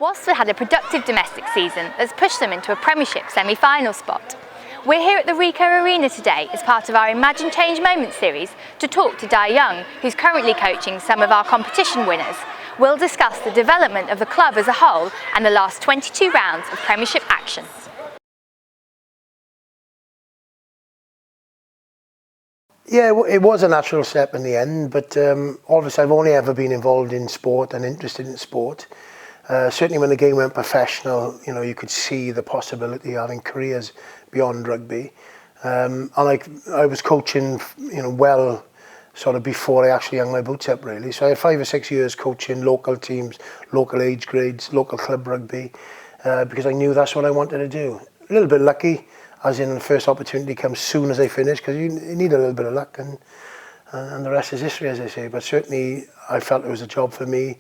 whilst they had a productive domestic season that's pushed them into a Premiership semi-final spot. We're here at the Ricoh Arena today as part of our Imagine Change Moments series to talk to Dai Young, who's currently coaching some of our competition winners. We'll discuss the development of the club as a whole and the last 22 rounds of Premiership action. Yeah, it was a natural step in the end, but obviously I've only ever been involved in sport and interested in sport. Certainly when the game went professional, you could see the possibility of having careers beyond rugby. And I was coaching, well, sort of before I actually hung my boots up, really. So I had 5 or 6 years coaching local teams, local age grades, local club rugby, because I knew that's what I wanted to do. A little bit lucky, as in the first opportunity comes soon as I finish, because you need a little bit of luck, and the rest is history, as I say. But certainly I felt it was a job for me.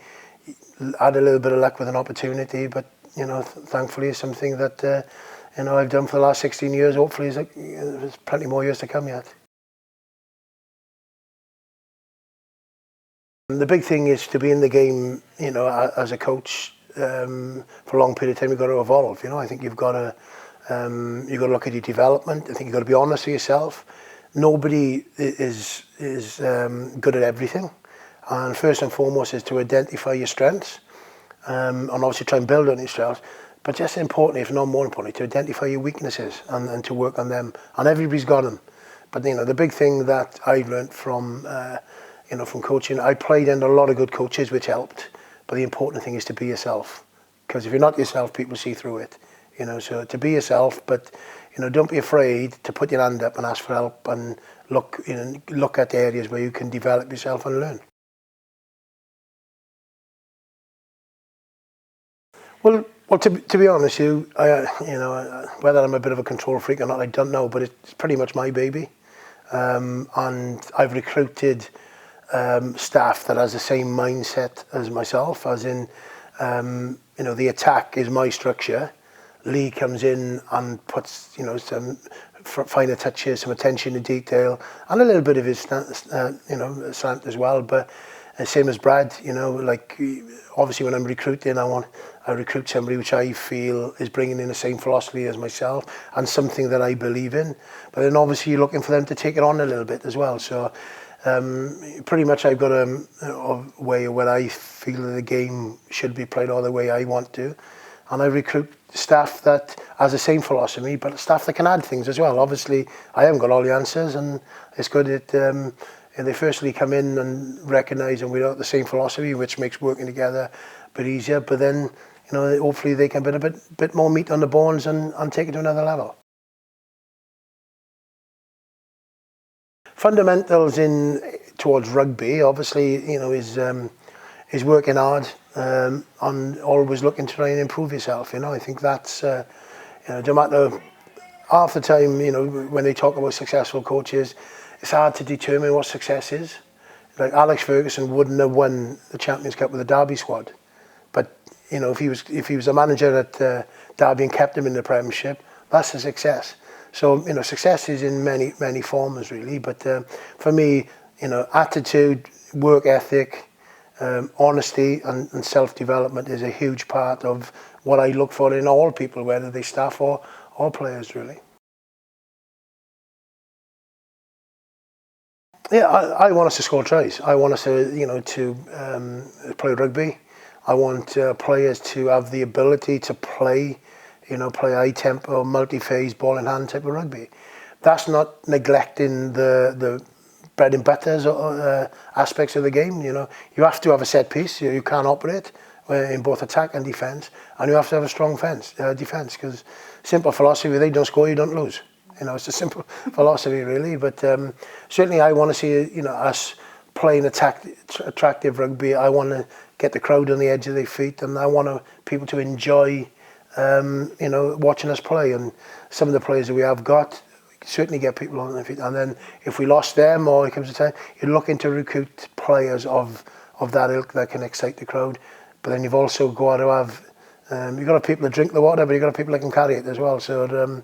Had a little bit of luck with an opportunity, but thankfully it's something that I've done for the last 16 years. Hopefully there's plenty more years to come yet. The big thing is to be in the game, as a coach for a long period of time. You've got to evolve. I think you've got to look at your development. I think you've got to be honest with yourself. Nobody is good at everything, and first and foremost is to identify your strengths, and obviously try and build on your strengths. But just as importantly, if not more importantly, to identify your weaknesses and to work on them. And everybody's got them. But the big thing that I've learned from coaching, I played under a lot of good coaches, which helped. But the important thing is to be yourself, because if you're not yourself, people see through it. So to be yourself, but don't be afraid to put your hand up and ask for help, and look at the areas where you can develop yourself and learn. Well, to be honest, whether I'm a bit of a control freak or not, I don't know, but it's pretty much my baby, and I've recruited staff that has the same mindset as myself, as in, the attack is my structure. Lee comes in and puts, some finer touches, some attention to detail, and a little bit of his, slant as well. But same as Brad, obviously when I'm recruiting, I recruit somebody which I feel is bringing in the same philosophy as myself and something that I believe in. But then obviously you're looking for them to take it on a little bit as well. So pretty much I've got a way where I feel that the game should be played all the way I want to. And I recruit staff that has the same philosophy, but staff that can add things as well. Obviously, I haven't got all the answers, and it's good that they firstly come in and recognise and we've got the same philosophy, which makes working together a bit easier. But then, hopefully they can put a bit more meat on the bones and take it to another level. Fundamentals towards rugby, obviously, is working hard and always looking to try and improve yourself. I think that's, no matter, half the time, when they talk about successful coaches, it's hard to determine what success is. Like Alex Ferguson wouldn't have won the Champions Cup with the Derby squad, but if he was a manager at Derby and kept him in the Premiership, that's a success. So success is in many forms really. But for me, attitude, work ethic, honesty and self-development is a huge part of what I look for in all people, whether they staff or players, really. Yeah, I want us to score tries. I want us to play rugby. I want players to have the ability to play high tempo, multi-phase, ball in hand type of rugby. That's not neglecting the bread and butters aspects of the game. You have to have a set piece. You can't operate in both attack and defence, and you have to have a strong defence, because simple philosophy, if they don't score, you don't lose. It's a simple philosophy really. But certainly I want to see us playing attractive rugby. I want to get the crowd on the edge of their feet, and I want people to enjoy watching us play. And some of the players that we have got certainly get people on their feet. And then if we lost them, or it comes to time, you're looking to recruit players of that ilk that can excite the crowd. But then you've also got to have you've got to have people that drink the water, but you've got to have people that can carry it as well. So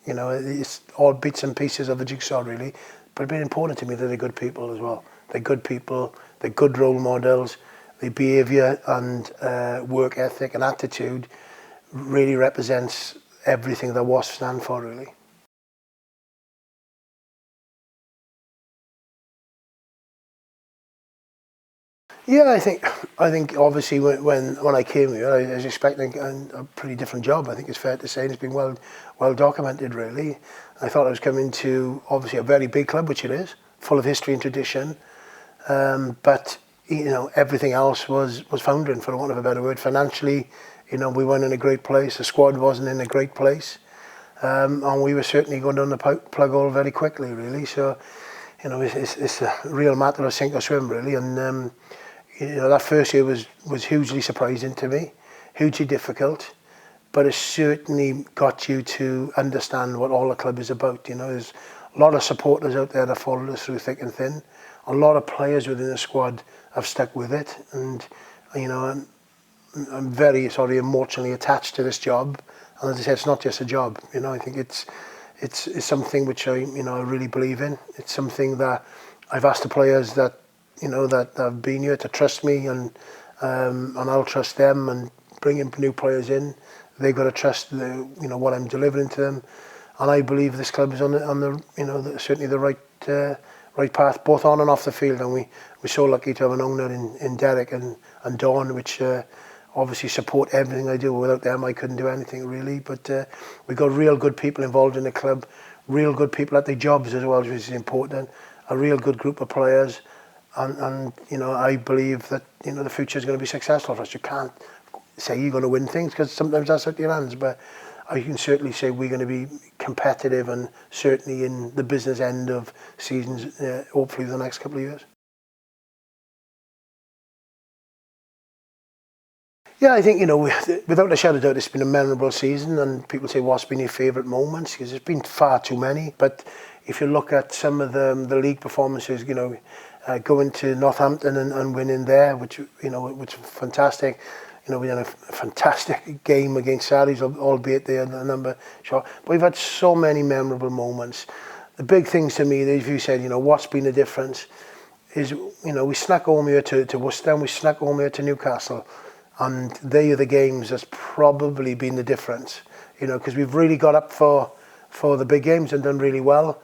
it's all bits and pieces of the jigsaw really. But it's been important to me that they're good people as well. They're good people. They're good role models. the behaviour and work ethic and attitude really represents everything that WASP stand for, really. Yeah, I think obviously when I came here, I was expecting a pretty different job. I think it's fair to say, and it's been well documented, really. I thought I was coming to obviously a very big club, which it is, full of history and tradition. But everything else was foundering, for want of a better word. Financially, we weren't in a great place. The squad wasn't in a great place, and we were certainly going down the plug hole very quickly, really. So, it's a real matter of sink or swim, really. And that first year was hugely surprising to me, hugely difficult, but it certainly got you to understand what all the club is about. There's a lot of supporters out there that followed us through thick and thin. A lot of players within the squad have stuck with it, and I'm very emotionally attached to this job. And as I said, it's not just a job. I think it's something which I really believe in. It's something that I've asked the players that that have been here to trust me, and I'll trust them, and bringing new players in, they've got to trust what I'm delivering to them. And I believe this club is on the certainly the right path, both on and off the field. And we're so lucky to have an owner in Derek and Dawn, which obviously support everything I do. Without them, I couldn't do anything, really. But we've got real good people involved in the club, real good people at their jobs as well, which is important. A real good group of players, and I believe that the future is going to be successful for us. You can't say you're going to win things, because sometimes that's out your hands, but I can certainly say we're going to be competitive, and certainly in the business end of seasons, hopefully the next couple of years. Yeah, I think, without a shadow of doubt, it's been a memorable season, and people say, what's been your favourite moments? Because there's been far too many. But if you look at some of the league performances, going to Northampton and winning there, which was fantastic. We had a fantastic game against Saris, albeit they had a number short. But we've had so many memorable moments. The big things to me, if you said, what's been the difference, is, we snuck home here to Worcester, and we snuck home here to Newcastle. And they are the games that's probably been the difference, because we've really got up for the big games and done really well.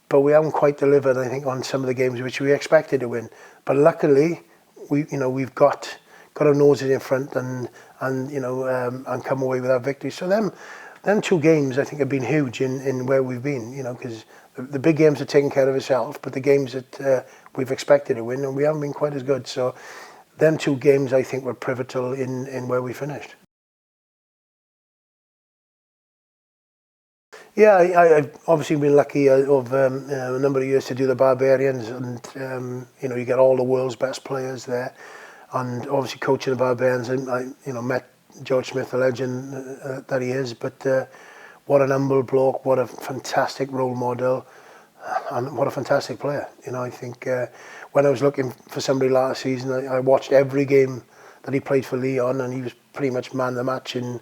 But we haven't quite delivered, I think, on some of the games which we expected to win. But luckily, we've got our noses in front and come away with our victory. So them two games, I think, have been huge in where we've been, because the big games are taking care of itself, but the games that we've expected to win, and we haven't been quite as good. So them two games, I think, were pivotal in where we finished. Yeah, I've obviously been lucky over a number of years to do the Barbarians, and you get all the world's best players there, and obviously coaching the Barbarians, and I met George Smith, the legend that he is. But what an humble bloke, what a fantastic role model, and what a fantastic player. I think when I was looking for somebody last season, I watched every game that he played for Leon, and he was pretty much man of the match in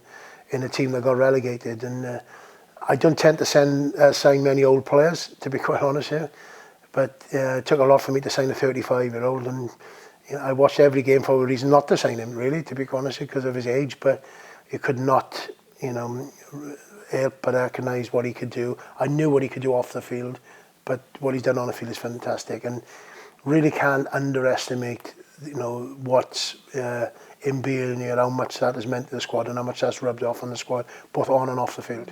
a team that got relegated. And I don't tend to sign many old players, to be quite honest here, but it took a lot for me to sign a 35-year-old, and I watched every game for a reason not to sign him, really, to be honest, because of his age. But you could not, help but recognise what he could do. I knew what he could do off the field, but what he's done on the field is fantastic, and really can't underestimate, what's in being here, how much that has meant to the squad, and how much that's rubbed off on the squad, both on and off the field.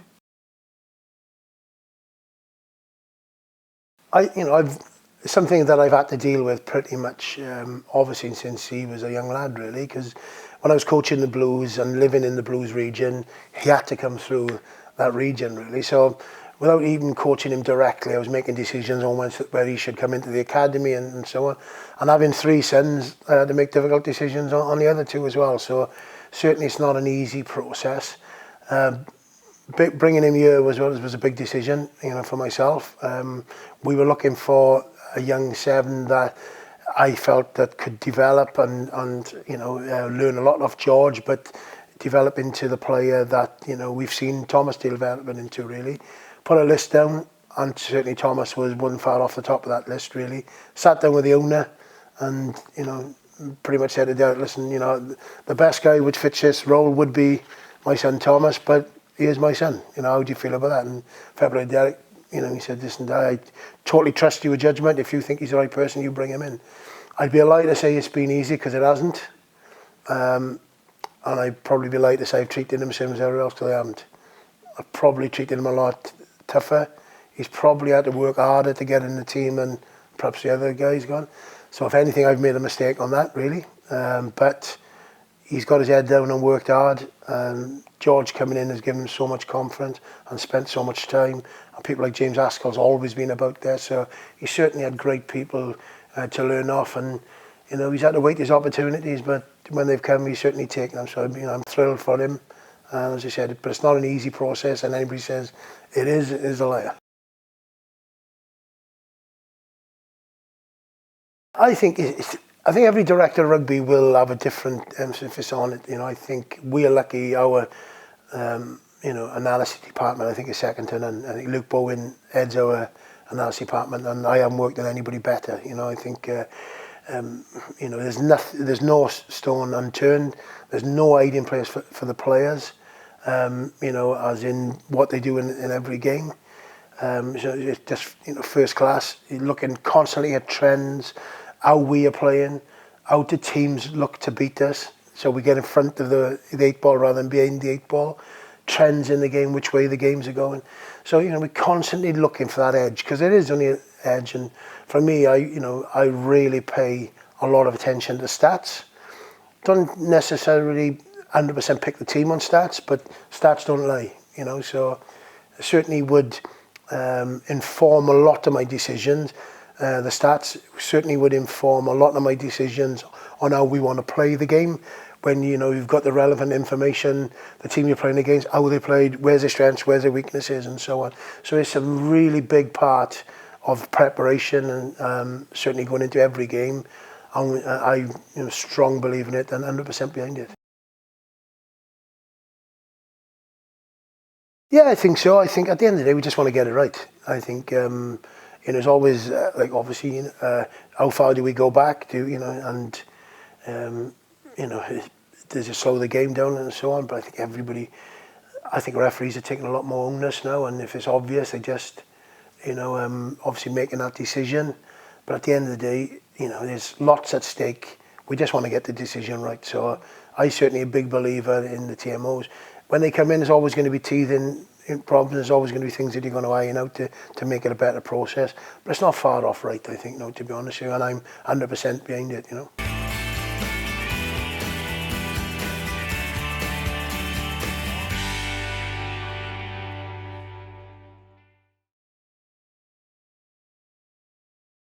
I've something that I've had to deal with pretty much, obviously, since he was a young lad, really, because when I was coaching the Blues and living in the Blues region, he had to come through that region, really. So without even coaching him directly, I was making decisions on where he should come into the academy and so on. And having three sons, I had to make difficult decisions on the other two as well. So certainly it's not an easy process. Bringing him here was a big decision, for myself. We were looking for a young seven that I felt that could develop and learn a lot off George, but develop into the player that we've seen Thomas developing into, really. Put a list down, and certainly Thomas wasn't far off the top of that list, really. Sat down with the owner, and pretty much said to Derek, listen, you know, the best guy which fits this role would be my son Thomas, but he is my son. You know, how do you feel about that? And February, Derek, you know, he said, listen, I totally trust your judgment. If you think he's the right person, you bring him in. I'd be a lie to say it's been easy, because it hasn't. And I'd probably be a lie to say I've treated him the same as everyone else, because I haven't. I've probably treated him a lot tougher. He's probably had to work harder to get in the team than perhaps the other guys gone. So if anything, I've made a mistake on that, really. But he's got his head down and worked hard. George coming in has given him so much confidence and spent so much time. And people like James Askell's always been about there. So he certainly had great people to learn off. And, you know, he's had to wait his opportunities, but when they've come, he's certainly taken them. So, you know, I'm thrilled for him. As I said, but it's not an easy process, and anybody says it is a liar. I think every director of rugby will have a different emphasis on it. You know, I think we are lucky. Our you know, analysis department, I think, is second to none. I think Luke Bowen heads our analysis department, and I haven't worked with anybody better. You know, I think you know, there's no stone unturned. There's no hiding place for the players. You know, as in what they do in every game. So it's just, you know, first class. You're looking constantly at trends, how we are playing, how do teams look to beat us. So we get in front of the 8 ball rather than behind the 8 ball. Trends in the game, which way the games are going. So, you know, we're constantly looking for that edge, because it is only an edge. And for me, I really pay a lot of attention to stats. Don't necessarily 100% pick the team on stats, but stats don't lie, you know. So I certainly would inform a lot of my decisions. The stats certainly would inform a lot of my decisions on how we want to play the game. When, you know, you've got the relevant information, the team you're playing against, how they played, where's their strengths, where's their weaknesses, and so on. So it's a really big part of preparation, and certainly going into every game. I'm a strong believer in it and 100% behind it. Yeah, I think so. I think at the end of the day, we just want to get it right. I think, you know, it's always like, obviously, how far do we go back to, you know, and, you know, does it slow the game down and so on? But I think referees are taking a lot more onus now, and if it's obvious, they just, you know, obviously making that decision. But at the end of the day, you know, there's lots at stake. We just want to get the decision right. So I'm certainly a big believer in the TMOs. When they come in, there's always going to be teething problems. There's always going to be things that you're going to iron out to make it a better process. But it's not far off right, I think, no, to be honest with you. And I'm 100% behind it, you know.